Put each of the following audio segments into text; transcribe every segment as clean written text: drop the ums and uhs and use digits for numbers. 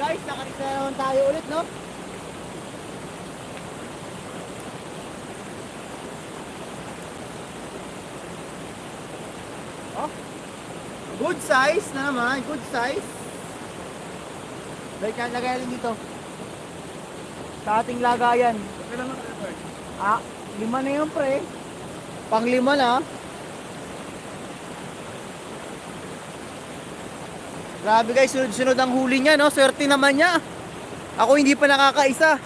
Guys, nakarisa na naman tayo ulit, no? Oh, good size na naman, good size. Lagay rin dito. Sa ating lagayan. Ah, 5 na yun, pre. Pang 5 na. Grabe guys, sunod-sunod ang huli niya, no? Swerte naman niya. Ako hindi pa nakakaisa.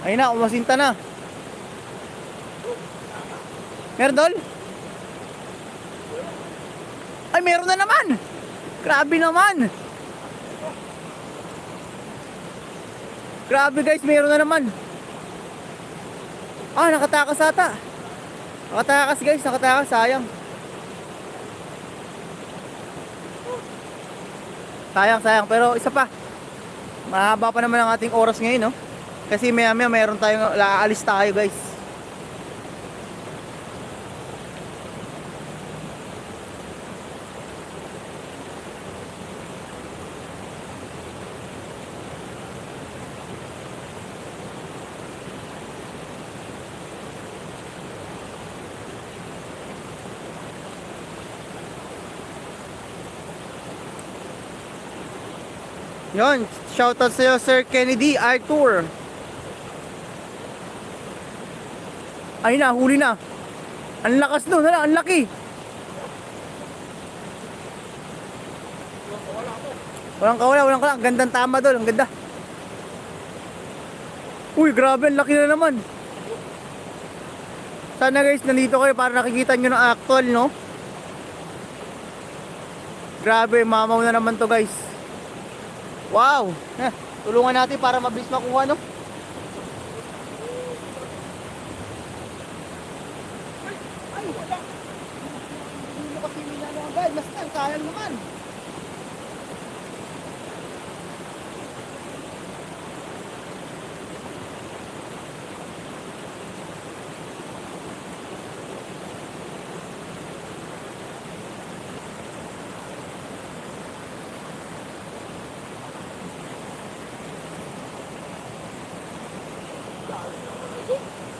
Ayun na, umasinta na. Meron dol? Ay, meron na naman. Grabe naman. Grabe guys, meron na naman. Ah, nakatakas ata. Nakatakas guys, nakatakas, sayang. Sayang, pero isa pa. Mahaba pa naman ang ating oras ngayon, no? Kasi maya mayroon tayong aalis tayo guys. Yon, shoutout sa iyo Sir Kennedy Arthur. Ayun na, huli na. Ang lakas doon, ang laki. Walang kawala. Ang gandang tama doon, ang ganda. Uy, grabe, ang laki na naman. Sana guys, nandito kayo para nakikita nyo ng actual, no? Grabe, mamaw na naman to guys. Wow! Tulungan natin para mabilis makuha, no? Basta, sayang naman.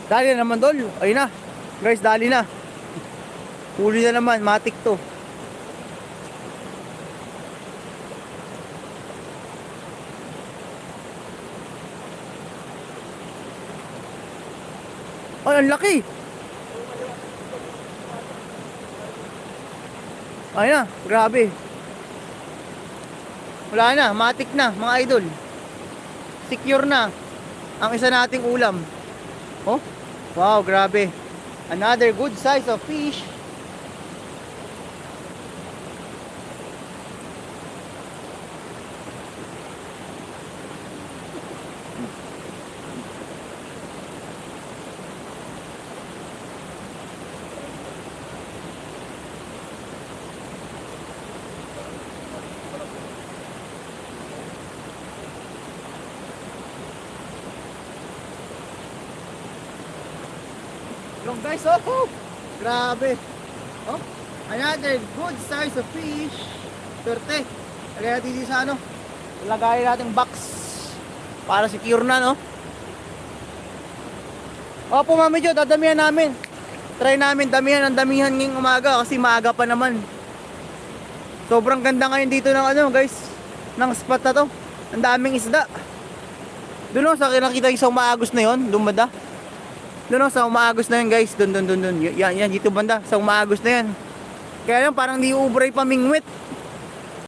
Dali na naman dol. Ayun na. Guys, dali na. Huli na naman, matik to. Ay, ang laki. Ayun na, grabe. Wala na, matik na mga idol. Secure na ang isa nating ulam. Oh, wow, grabe. Another good size of fish. Long guys, oh, grabe. Oh, another good size of fish. Swerte. Lagay natin dito sa ano. Lagay natin box para secure na, no? Opo, Mami Jo, dadamihan namin. Try namin damihan ngayong umaga kasi maaga pa naman. Sobrang ganda ngayon dito ng ano, guys, ng spot na to. Ang daming isda. Doon sa nakita yung sa umaagos na yon, dumada. Doon sa umaagos na yun guys, doon. Yan, dito banda, sa umaagos na yan. Kaya lang parang di ubray pamingwit.